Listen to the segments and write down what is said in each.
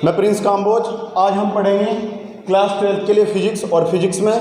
मैं प्रिंस काम्बोज। आज हम पढ़ेंगे क्लास 12 के लिए फिजिक्स। और फिजिक्स में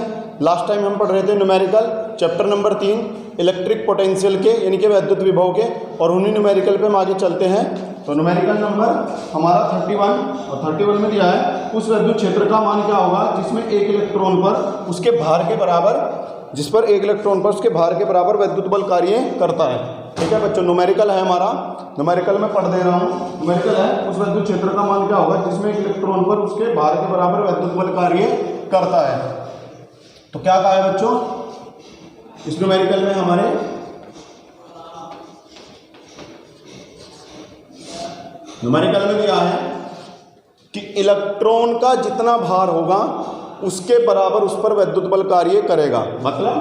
लास्ट टाइम हम पढ़ रहे थे numerical chapter number 3 electric potential के यानी कि विद्युत विभव के, और उन्हीं न्यूमेरिकल पे हम आगे चलते हैं। तो न्यूमेरिकल नंबर हमारा 31 और 31 में दिया है उस विद्युत क्षेत्र का मान क्या होगा जिसमें एक इलेक्ट्रॉन पर उसके भार के बराबर उसके भार के बराबर विद्युत बल कार्य करता है। ठीक है बच्चों, न्यूमेरिकल है हमारा, न्यूमेरिकल में पढ़ दे रहा हूँ। न्यूमेरिकल है उस विद्युत क्षेत्र का मान क्या होगा जिसमें एक इलेक्ट्रॉन पर उसके भार के बराबर विद्युत बल कार्य करता है। तो क्या कहा है बच्चों इस न्यूमेरिकल में हमारे न्यूमेरिकल में दिया है कि इलेक्ट्रॉन का जितना भार होगा उसके बराबर उस पर विद्युत बल कार्य करेगा। मतलब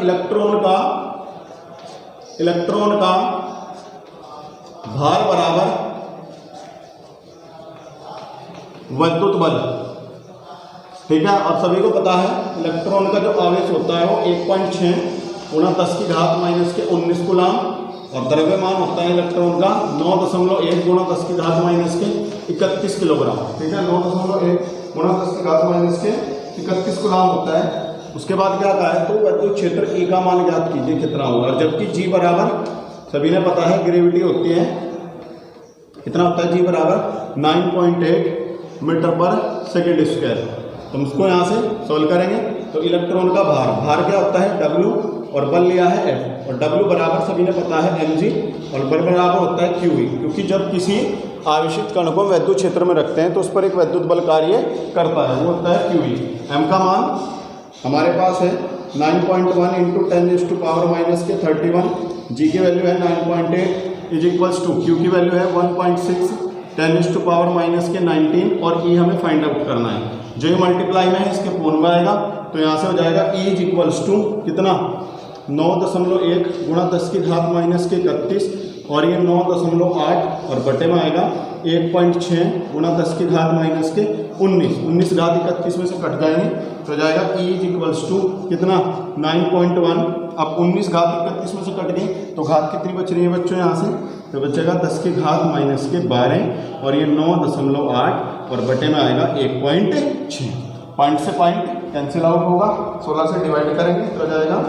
इलेक्ट्रॉन का भार बराबर विद्युत बल। ठीक है, और सभी को पता है इलेक्ट्रॉन का जो आवेश होता है वो 1.6 × 10⁻⁻19 कूलाम, और द्रव्यमान होता है इलेक्ट्रॉन का 9.1 × 10⁻31 किलोग्राम। ठीक है, 9.1 × 10⁻31 कूलाम होता है। उसके बाद क्या कहा है तो विद्युत क्षेत्र E का मान ज्ञात कीजिए कितना होगा, जबकि G बराबर सभी ने पता है ग्रेविटी होती है कितना होता है, G बराबर 9.8 मीटर पर सेकेंड स्क्वायर। तो हम उसको यहाँ से सॉल्व करेंगे। तो इलेक्ट्रॉन का भार क्या होता है W, और बल लिया है F, और W बराबर सभी ने पता है mg, और बल बराबर होता है QE, क्योंकि जब किसी आवेशित कण को विद्युत क्षेत्र में रखते हैं तो उस पर एक विद्युत बल कार्य करता है, वो होता है QE। M का मान हमारे पास है 9.1 × 10⁻⁻31, G की वैल्यू है 9.8 = Q की वैल्यू है 1.6 10⁻⁻19, और E हमें फाइंड आउट करना है। जो ये मल्टीप्लाई में है इसके पूर्ण में आएगा, तो यहाँ से हो जाएगा E = कितना 9.1 × 10⁻31, और ये 9.8 और बटे में आएगा 1.6 × 10⁻19 घात 31 में से कट जाएंगे तो जाएगा E = कितना 9.1। अब 19 घात 31 में से कट गई तो घात कितनी बच रही है बच्चों यहाँ से, तो बचेगा 10⁻12, और ये 9.8 और बटे में आएगा 1.6। पॉइंट से पॉइंट कैंसिल आउट होगा, 16 से डिवाइड करेंगे तो जाएगा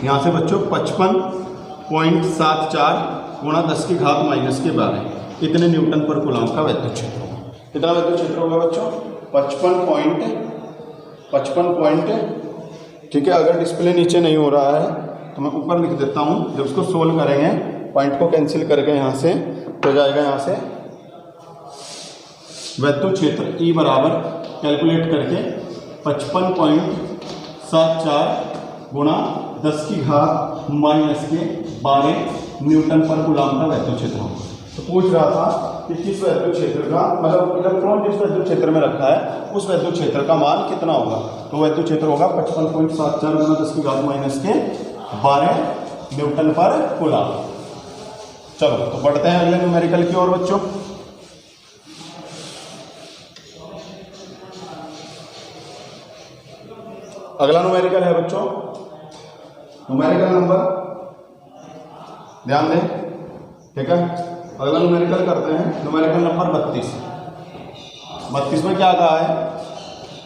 यहाँ से बच्चों 55.74 × 10⁻12। इतने न्यूटन पर कूलाम का विद्युत क्षेत्र होगा। कितना विद्युत क्षेत्र होगा बच्चों 55 ठीक है। अगर डिस्प्ले नीचे नहीं हो रहा है तो मैं ऊपर लिख देता हूँ। जब उसको सोल्व करेंगे पॉइंट को कैंसिल करके यहाँ से तो जाएगा यहाँ से विद्युत क्षेत्र E बराबर कैलकुलेट करके 55.74 × 10⁻12 न्यूटन पर कूलाम का विद्युत क्षेत्र होगा। तो पूछ रहा था कि किस विद्युत क्षेत्र का मतलब इलेक्ट्रॉन जिस विद्युत क्षेत्र में रखा है उस विद्युत क्षेत्र का मान कितना होगा, तो विद्युत क्षेत्र होगा 55.74 × 10⁻12 न्यूटन पर कूलाम। चलो तो बढ़ते हैं अगले न्यूमेरिकल की ओर बच्चों। अगला न्यूमेरिकल है बच्चों न्यूमेरिकल नंबर, ध्यान दें। ठीक है, अगला न्यूमेरिकल करते हैं न्यूमेरिकल नंबर 32 में क्या कहा है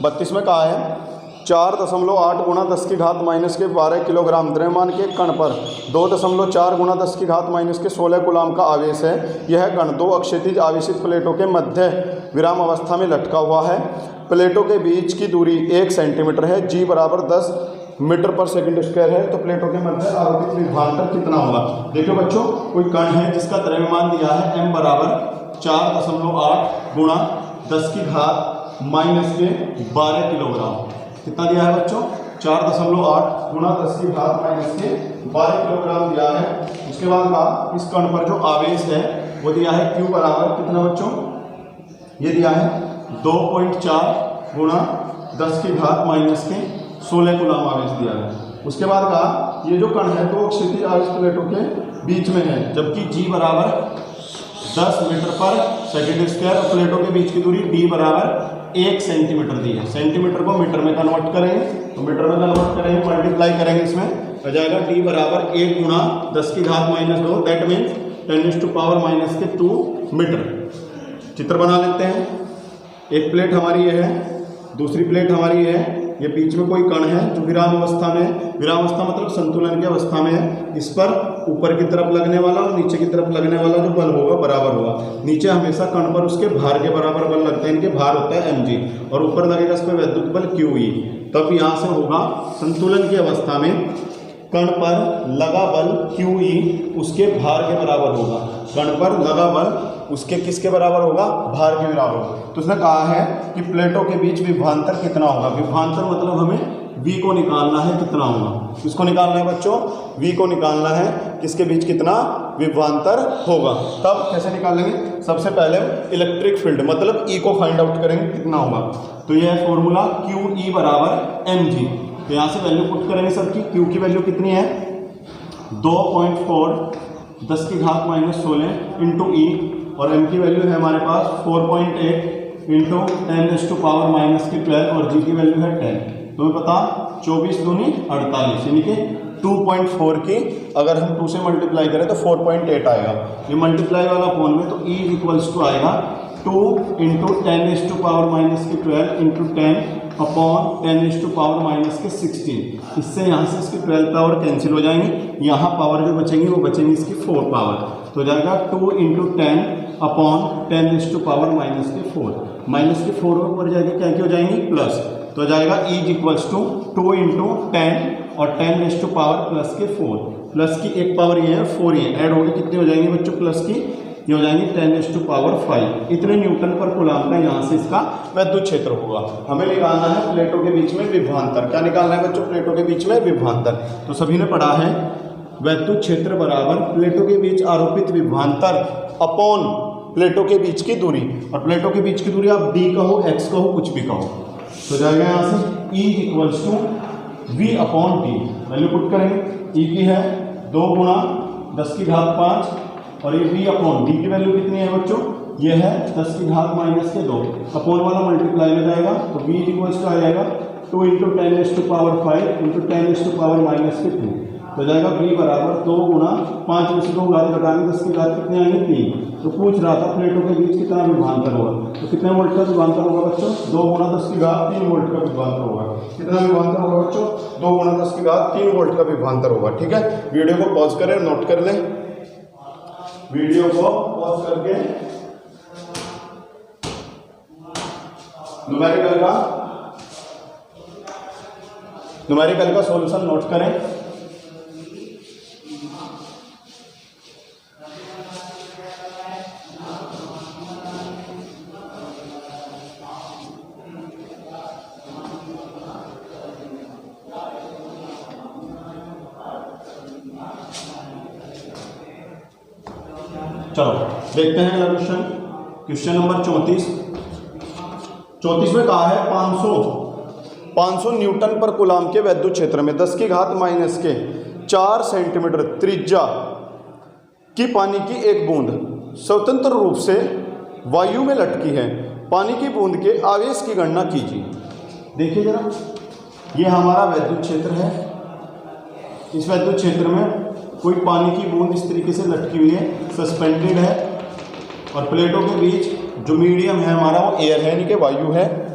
32 में कहा है 4.8 × 10⁻12 किलोग्राम द्रव्यमान के कण पर 2.4 × 10⁻16 कूलाम का आवेश है। यह कण दो अक्षैतिज आवेशित प्लेटों के मध्य विराम अवस्था में लटका हुआ है। प्लेटों के बीच की दूरी 1 सेंटीमीटर है। G बराबर 10 मीटर पर सेकंड स्क्वायर है। तो प्लेटों के मध्य आरोपित विभवांतर कितना होगा। देखो बच्चों, कोई कण है जिसका द्रव्यमान दिया है m बराबर 4.8 × 10⁻12 किलोग्राम। कितना दिया है बच्चों 4.8 × 10⁻12 किलोग्राम दिया है। उसके बाद का इस कण पर जो आवेश है वो दिया है Q बराबर कितना बच्चों, ये दिया है 2.4 × 10⁻16 कूलाम आवेश दिया है। उसके बाद का ये जो कण है दो क्षैतिज आवेशित प्लेटों के बीच में है, जबकि G बराबर 10 मीटर पर सेकेंड स्क्वायर, और प्लेटों के बीच की दूरी D बराबर 1 सेंटीमीटर दी है। सेंटीमीटर को मीटर में कन्वर्ट करेंगे तो मीटर में कन्वर्ट करेंगे, मल्टीप्लाई करेंगे, इसमें हो जाएगा D बराबर 1 × 10⁻2। That means 10⁻⁻2 metre. चित्र बना लेते हैं। एक प्लेट हमारी ये है, दूसरी प्लेट हमारी ये है, ये बीच में कोई कण है जो विराम अवस्था में, विराम अवस्था मतलब संतुलन की अवस्था में है। इस पर ऊपर की तरफ लगने वाला और नीचे की तरफ लगने वाला जो बल होगा बराबर होगा। नीचे हमेशा कण पर उसके भार के बराबर बल लगते हैं, इनके भार होता है mg, और ऊपर लगेगा इस पर वैद्युत बल QE। तब यहाँ से होगा संतुलन की अवस्था में कण पर लगा बल QE उसके भार के बराबर होगा। कण पर लगा बल उसके किसके बराबर होगा? भार के बराबर। तो उसने कहा है कि प्लेटों के बीच विभवांतर कितना होगा। विभवांतर मतलब हमें V को निकालना है, कितना होगा, किसको निकालना है बच्चों? V को निकालना है, किसके बीच कितना विभवांतर होगा। तब कैसे निकालेंगे? सबसे पहले इलेक्ट्रिक फील्ड मतलब E को फाइंड आउट करेंगे कितना होगा। तो यह है फॉर्मूला QE बराबर mg। तो यहाँ से वैल्यू पुट करेंगे सर की Q की वैल्यू कितनी है? 2.4 10⁻16 इंटू E, और m की वैल्यू है हमारे पास 4.8 इंटू 10⁻⁻12 और g की वैल्यू है 10। तुम्हें पता 24 दूनी 48, यानी कि 2.4 की अगर हम 2 से मल्टीप्लाई करें तो 4.8 आएगा। ये मल्टीप्लाई वाला फॉर्म में तो E इक्वल्स टू आएगा 2 इंटू 10⁻⁻12 इंटू 10 अपॉन 10⁻⁻16। इससे यहाँ से इसकी 12 पावर कैंसिल हो जाएंगी, यहाँ पावर जो बचेंगी वो बचेंगी इसकी 4 पावर। तो हो जाएगा 2 इंटू 10 अपॉन 10⁻⁻4, माइनस की 4 ऊपर जाएगी क्या की हो जाएंगी प्लस। तो हो जाएगा E इक्वल्स टू 2 इंटू 10 और 10 पावर प्लस के 4, प्लस की एक पावर ये है 4, ये ऐड होगी कितनी हो जाएंगी बच्चों प्लस की, ये हो जाएंगी 10⁻5। इतने न्यूटन पर कूलम्ब का यहाँ से इसका वैद्युत क्षेत्र होगा। हमें निकालना है प्लेटों के बीच में विभवांतर। क्या निकालना है बच्चों? प्लेटों के बीच में विभवांतर। तो सभी ने पढ़ा है वैद्युत क्षेत्र बराबर प्लेटों के बीच आरोपित विभवांतर अपॉन प्लेटों के बीच की दूरी। और प्लेटों के बीच की दूरी आप d कहो x कहो कुछ भी कहो। तो जाएगा यहाँ से E equals to V upon T। Value put करेंगे, E की है 2 गुणा 10⁵5 और ये V अपॉन D की वैल्यू कितनी है बच्चों? ये है 10⁻⁻2। अपॉन वाला मल्टीप्लाई में जाएगा तो V इक्वल्स टू आ जाएगा 2 इंटू 10⁻5 इंटू 10⁻⁻2। तो जाएगा V बराबर 2 गुणा 5 में से 2 घात घटाएंगे 10 की घात कितनी आएंगे 3। तो पूछ रहा था प्लेटों के बीच कितना विभवांतर होगा। तो कितने वोल्ट का विभवांतर होगा बच्चों? 2 गुणा 10 की घात 3 वोल्ट का विभवांतर होगा। कितना विभवांतर होगा बच्चों? 2 गुणा 10 की घात 3 वोल्ट का विभवांतर होगा। ठीक है, वीडियो को पॉज करें, नोट कर लें। वीडियो को पॉज करके न्यूमेरिकल का सॉल्यूशन नोट करें। चलो देखते हैं अगला क्वेश्चन। क्वेश्चन नंबर 34 में कहा है 500 न्यूटन पर कूलम्ब के वैद्युत क्षेत्र में 10⁻⁻4 सेंटीमीटर त्रिज्या की पानी की एक बूंद स्वतंत्र रूप से वायु में लटकी है। पानी की बूंद के आवेश की गणना कीजिए। देखिए जरा, ये हमारा वैद्युत क्षेत्र है। इस वैद्युत क्षेत्र में कोई पानी की बूंद इस तरीके से लटकी हुई है, सस्पेंडेड है, और प्लेटों के बीच जो मीडियम है हमारा वो एयर है, यानी कि वायु है।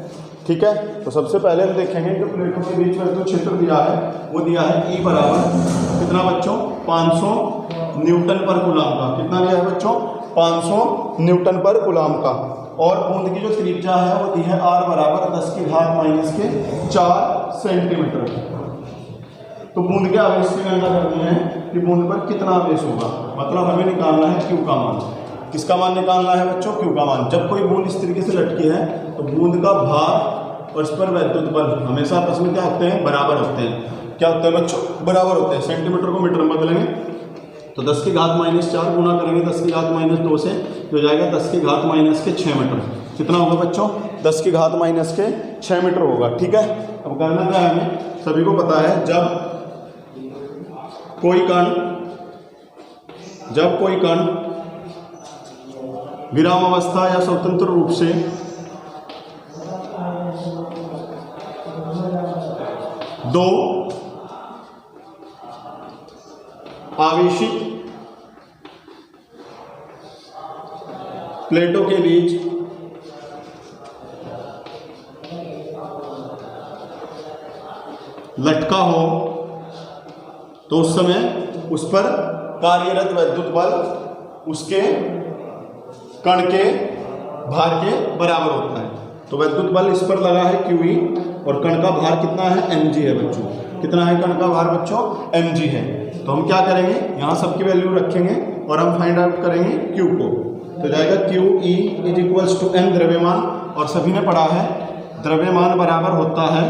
ठीक है, तो सबसे पहले हम देखेंगे कि प्लेटों के बीच वैद्युत क्षेत्र दिया है, वो दिया है E बराबर कितना बच्चों? 500 न्यूटन पर कूलम्ब का। कितना दिया है बच्चों? 500 न्यूटन पर कूलम्ब का। और बूंद की जो त्रिज्या है वो दी है R बराबर 10⁻⁻4 सेंटीमीटर। तो बूंद के आवेश की गणना करनी है कि बूंद पर कितना आवेश होगा, मतलब हमें निकालना है Q का मान। किसका मान निकालना है बच्चों? Q का मान। जब कोई बूंद इस तरीके से लटकी है तो बूंद का भार और इस पर वैद्युत बल हमेशा आपस में क्या होते हैं? बराबर होते हैं। क्या होते हैं बच्चों? बराबर होते हैं। सेंटीमीटर को मीटर में बदलेंगे तो 10⁻⁻4 गुना करेंगे 10⁻⁻2 से, तो जाएगा 10⁻⁻6 मीटर। कितना होगा बच्चों? 10⁻⁻6 मीटर होगा। ठीक है, अब करना क्या है हमें? सभी को पता है जब कोई कण विराम अवस्था या स्वतंत्र रूप से दो आवेशित प्लेटों के बीच लटका हो तो उस समय उस पर कार्यरत विद्युत बल उसके कण के भार के बराबर होता है। तो विद्युत बल इस पर लगा है QE और कण का भार कितना है mg है बच्चों। कितना है कण का भार बच्चों? mg है। तो हम क्या करेंगे, यहाँ सबकी वैल्यू रखेंगे और हम फाइंड आउट करेंगे Q को। तो जाएगा QE is equals to m द्रव्यमान, और सभी ने पढ़ा है द्रव्यमान बराबर होता है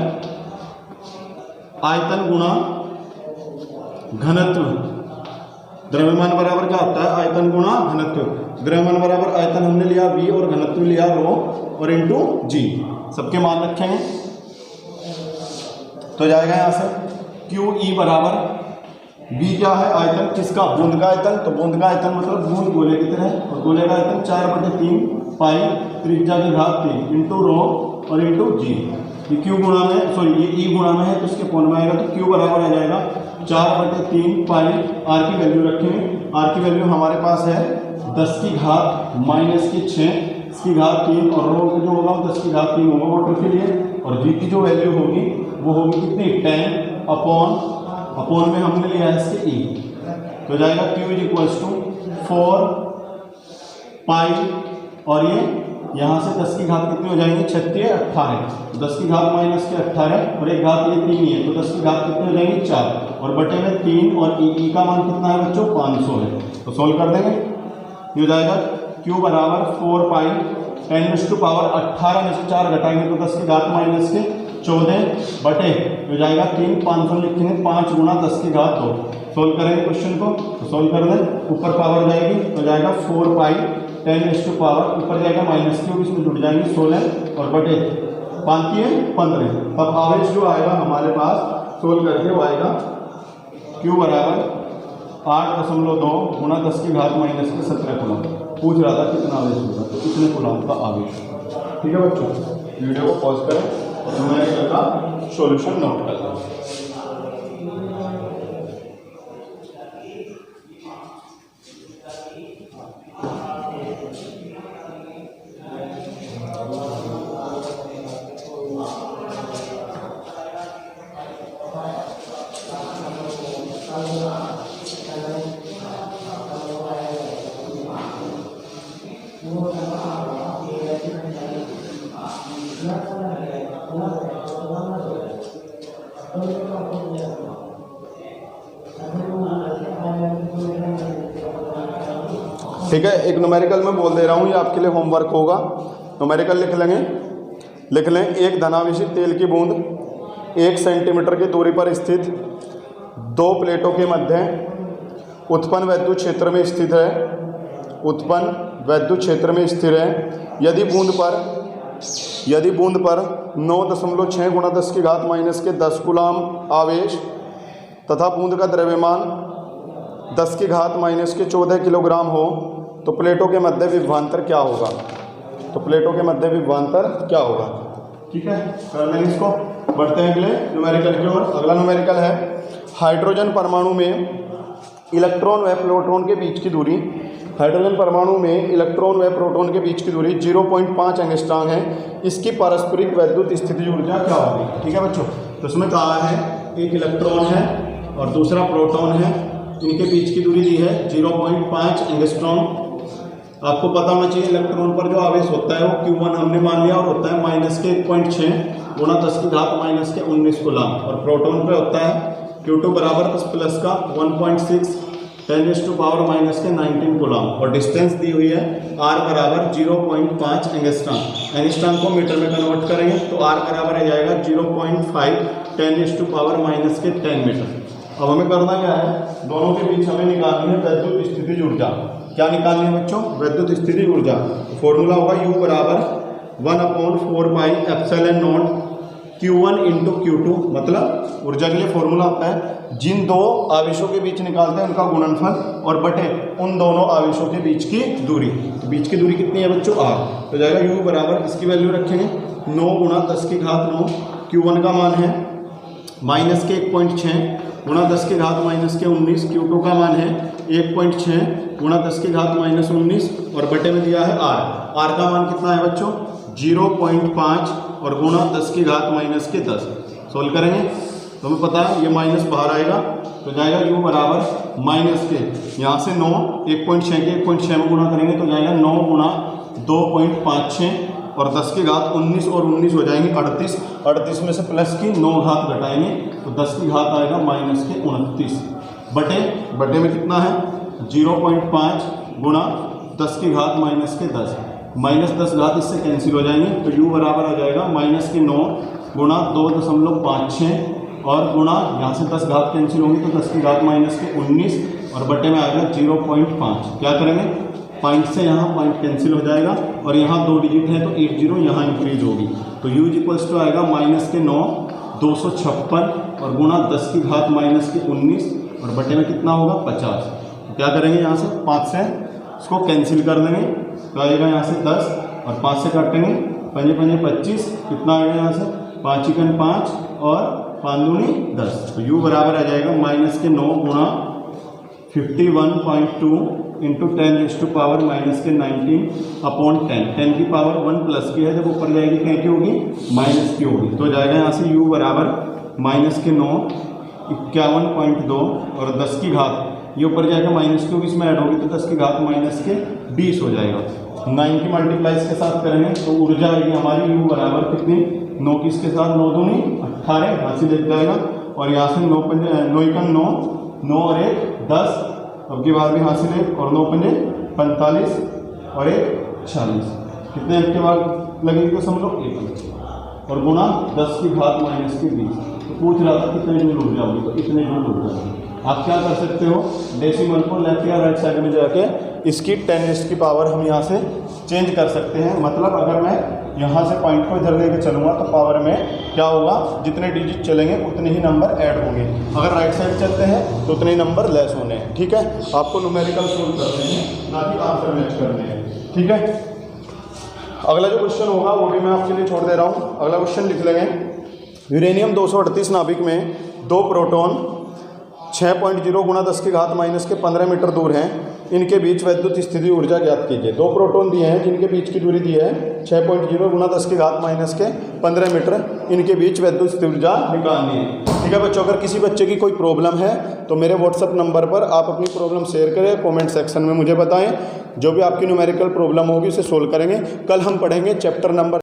आयतन गुणा घनत्व। द्रव्यमान बराबर क्या होता है? आयतन गुणा घनत्व। द्रव्यमान बराबर आयतन हमने लिया v और घनत्व लिया ρ और इंटू g। सबके मान रखेंगे तो जाएगा यहाँ से QE बराबर v क्या है? आयतन किसका? बूंद का आयतन। तो बूंद का आयतन मतलब बूंद गोले की तरह, और गोले का आयतन 4/3 पाई त्रिज्या की घात 3 इंटू ρ और इंटू g। ये Q गुणा में, सॉरी ये E गुणा में है तो इसके कोण में आएगा, तो Q बराबर आ जाएगा 4/3 पाई। R की वैल्यू रखेंगे। R की वैल्यू हमारे पास है 10 की घात -6, इसकी घात 3, और ρ जो होगा वो 10 की घात 3 होगा वाटर के लिए, और G की जो वैल्यू होगी वो होगी कितनी? 10 अपॉन में हमने लिया है इसके E। तो जाएगा Q इज इक्वल्स टू 4 पाई, और ये यहाँ से 10 की घात कितनी हो जाएंगी? 36 18, 10 की घात -18 और एक घात ये 3 ही है, तो 10 की घात कितनी हो जाएंगी? 4, और बटे में 3, और E का मान कितना है बच्चों? 500 है। तो सोल्व कर देंगे। ये हो जाएगा Q बराबर 4 पाई 10⁻18 में से 4 घटाएंगे तो 10 की घात -14 बटे हो जाएगा 3, 500 लिखेंगे 5 गुणा 10 की घात 2। सोल्व करेंगे क्वेश्चन को, तो सोल्व कर दें। ऊपर पावर जाएगी तो जाएगा 4 पाई 10 पावर, ऊपर जाएगा -3, इसमें जुड़ जाएंगे 16 और बटे 5×15। तब आवेश जो आएगा हमारे पास सोल्व करके वो आएगा Q बराबर 8.2 गुणा 10 की घात -17 कूलम। पूछ रहा था कितना आवेश होगा, तो इतने कूलम का आवेश होगा। ठीक है बच्चों, वीडियो को पॉज करें और न्यूमेरिकल का सॉल्यूशन नोट कर लें। ठीक है, एक न्यूमेरिकल में बोल दे रहा हूँ, ये आपके लिए होमवर्क होगा। न्यूमेरिकल लिख लें। एक धनावेशित तेल की बूंद 1 सेंटीमीटर की दूरी पर स्थित 2 प्लेटों के मध्य उत्पन्न विद्युत क्षेत्र में स्थित है। उत्पन्न विद्युत क्षेत्र में स्थिर है। यदि बूंद पर 9.6 गुणा 10 की घात -10 कूलम आवेश तथा बूंद का द्रव्यमान 10 की घात -14 किलोग्राम हो तो प्लेटों के मध्य विभवांतर क्या होगा? तो प्लेटों के मध्य विभवांतर क्या होगा? ठीक है, कर लेंगे इसको। बढ़ते हैं अगले न्यूमेरिकल की ओर। अगला न्यूमेरिकल है हाइड्रोजन परमाणु में इलेक्ट्रॉन व प्रोटॉन के बीच की दूरी। हाइड्रोजन परमाणु में इलेक्ट्रॉन व प्रोटॉन के बीच की दूरी 0.5 एंगस्ट्रॉम है। इसकी पारस्परिक विद्युत स्थितिज ऊर्जा क्या होगी? ठीक है बच्चों, तो उसमें कहा है एक इलेक्ट्रॉन है और दूसरा प्रोटॉन है, इनके बीच की दूरी दी है 0.5 एंगस्ट्रॉम। आपको पता होना चाहिए इलेक्ट्रॉन पर जो आवेश होता है वो Q1 हमने मान लिया और होता है -1.6 गुणा 10 की घात -19 कूलम, और प्रोटॉन पे होता है Q2 बराबर प्लस का 1.6 10⁻⁻19 कूलम, और डिस्टेंस दी हुई है R बराबर 0.5 एंगस्ट्रॉम। एंगस्ट्रॉम को मीटर में कन्वर्ट करेंगे तो R बराबर आ जाएगा 0.5 10⁻10 मीटर। अब हमें करना क्या है, दोनों के बीच हमें निकालनी है विद्युत स्थितिज ऊर्जा। क्या निकालनी है बच्चों? विद्युत स्थितिज ऊर्जा। फॉर्मूला होगा U बराबर 1/4 pi epsilon not Q1 into Q2। मतलब ऊर्जा के लिए फॉर्मूला होता है जिन दो आवेशों के बीच निकालते हैं उनका गुणनफल और बटे उन दोनों आवेशों के बीच की दूरी। तो बीच की दूरी कितनी है बच्चों? R। तो जाएगा U बराबर, इसकी वैल्यू रखेंगे 9 गुणा 10 की घात 9। Q1 का मान है -1.6 गुणा 10 की घात माइनस के 19, Q2 का मान है 1.6 गुणा 10 की घात माइनस 19 और बटे में दिया है R का मान कितना है बच्चों 0.5 और गुणा 10 की घात माइनस के 10। सोल्व करेंगे तो हमें पता है ये माइनस बाहर आएगा तो जाएगा u बराबर माइनस के यहाँ से 9 1.6 के 1.6 में गुणा करेंगे तो जाएगा 9 गुणा 2.56 और 10 की घात 19 और 19 हो जाएंगे 38, 38 में से प्लस की 9 घात घटाएंगे तो 10 की घात आएगा माइनस के 29 बटे में कितना है 0.5 गुणा 10 की घात माइनस के 10, माइनस 10 घात इससे कैंसिल हो जाएंगे तो u बराबर आ जाएगा माइनस के 9 गुणा 2.56 और गुणा यहाँ से 10 घात कैंसिल होंगी तो 10 की घात माइनस के 19 और बटे में आएगा 0.5। क्या करेंगे पॉइंट से यहाँ पॉइंट कैंसिल हो जाएगा और यहाँ 2 डिजिट है तो 80 यहाँ इंक्रीज होगी तो u इक्वल्स टू आएगा माइनस के 9 256 और गुणा 10 की घात माइनस के 19 और बटे में कितना होगा 50। तो क्या करेंगे यहाँ से 5 से इसको कैंसिल कर देंगे तो आएगा यहाँ से 10 और 5 से काटेंगे 5 5 25 कितना आएगा यहाँ से 5 चिकन 5 और 5 दूनी 10 तो u बराबर आ जाएगा माइनस के 9 गुणा 51.2 इंटू 10 टू पावर माइनस के 19 अपॉन 10 की पावर 1 प्लस की है जब ऊपर जाएगी क्या की होगी माइनस की होगी तो जाएगा यहाँ से u बराबर माइनस के 9 51.2 और 10 की घात ये ऊपर जाएगा माइनस की होगी इसमें ऐड होगी तो 10 की घात माइनस के 20 हो जाएगा। 9 की मल्टीप्लाइज के साथ करेंगे तो ऊर्जा आएगी हमारी u बराबर कितनी 9 की इसके साथ 9 दूनी 18 यहाँ से लग जाएगा और यहाँ से 9 1 9 9 और 1 10 अब की बार भी यहाँ से ले और 9 5 45 और 1 46 कितने एक के बाद लगेगी तो समझ लो 1 और गुणा 10 की घात माइनस के 20 तो पूछ रहा था कितने जूल ऊर्जा होगी तो इतने जूल ऊर्जा होगी। आप क्या कर सकते हो डेसिमल को लेफ्ट या राइट साइड में जाके इसकी 10 की पावर हम यहाँ से चेंज कर सकते हैं मतलब अगर मैं यहाँ से पॉइंट को इधर लेके चलूँगा तो पावर में क्या होगा जितने डिजिट चलेंगे उतने ही नंबर ऐड होंगे, अगर राइट साइड चलते हैं तो उतने ही नंबर लेस होने हैं। ठीक है आपको न्यूमेरिकल सोल्व करने हैं ना कि आंसर मैच करने हैं। ठीक है अगला जो क्वेश्चन होगा वो भी मैं आपके लिए छोड़ दे रहा हूँ। अगला क्वेश्चन लिख लेंगे यूरेनियम 238 नाभिक में 2 प्रोटॉन 6.0 गुणा 10 की घात माइनस के 15 मीटर दूर हैं, इनके बीच वैद्युत स्थिति ऊर्जा ज्ञात कीजिए। 2 प्रोटॉन दिए हैं जिनके बीच की दूरी दी है 6.0 गुणा 10 की घात माइनस के 15 मीटर, इनके बीच वैद्युत स्थिति ऊर्जा निकालनी है। ठीक है बच्चों अगर किसी बच्चे की कोई प्रॉब्लम है तो मेरे व्हाट्सअप नंबर पर आप अपनी प्रॉब्लम शेयर करें, कमेंट सेक्शन में मुझे बताएं, जो भी आपकी न्यूमेरिकल प्रॉब्लम होगी उसे सोल्व करेंगे। कल हम पढ़ेंगे चैप्टर नंबर